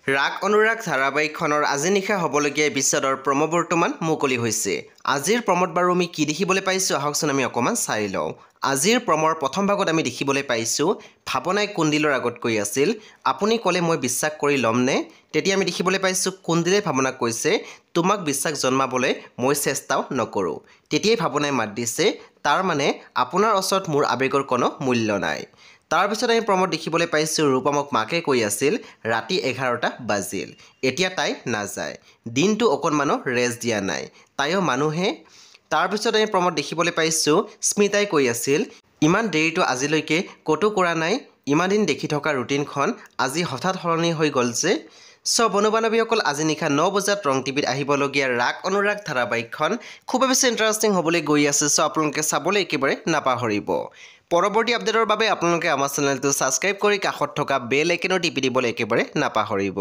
ৰাগ অনুৰাগ ধাৰাবাহিকখনৰ আজি নিশা হ'বলগীয়া এপিছডৰ প্ৰম' বৰ্তমান মুকলি হৈছে। আজিৰ প্ৰম'ত বাৰু আমি কি দেখিবলৈ পাইছোঁ আহকচোন আমি অকণমান চাই লওঁ। আজিৰ প্ৰমৰ প্ৰথম ভাগত আমি দেখিবলৈ পাইছোঁ ভাৱনাই কুন্দিলৰ আগত কৈ আছিল, আপুনি ক'লে মই বিশ্বাস কৰি ল'মনে? তেতিয়া আমি দেখিবলৈ পাইছোঁ কুন্দিলে ভাৱনাক কৈছে, তোমাক বিশ্বাস জন্মাবলৈ মই চেষ্টাও নকৰোঁ। তেতিয়াই ভাৱনাই মাত দিছে, তাৰ মানে আপোনাৰ ওচৰত মোৰ আৱেগৰ কোনো মূল্য নাই। তাৰপিছত আমি প্ৰম'ত দেখিবলৈ পাইছোঁ ৰূপমক মাকে কৈ আছিল ৰাতি 11টা বাজিল, এতিয়া তাই নাযায়, দিনটো অকণমানো ৰেষ্ট দিয়া নাই, তাইও মানুহে। তাৰপিছত আমি প্ৰম'ত দেখিবলৈ পাইছোঁ স্মিতাই কৈ আছিল ইমান দেৰিটো আজিলৈকে ক'তো কৰা নাই, ইমান দিন দেখি থকা ৰুটিনখন আজি হঠাৎ সলনি হৈ গ'ল যে। বন্ধু বান্ধৱীসকল, আজি নিশা 9 বজাত ৰং টিভিত আহিবলগীয়া ৰাগ অনুৰাগ ধাৰাবাহিকখন খুবেই বেছি ইণ্টাৰেষ্টিং হ'বলৈ গৈ আছে। আপোনালোকে চাবলৈ একেবাৰে নাপাহৰিব। পৰৱৰ্তী আপডেটৰ বাবে আপোনালোকে আমাৰ চেনেলটো ছাবস্ক্ৰাইব কৰি কাষত থকা বেল আইকনো টিপি দিবলৈ একেবাৰে নাপাহৰিব।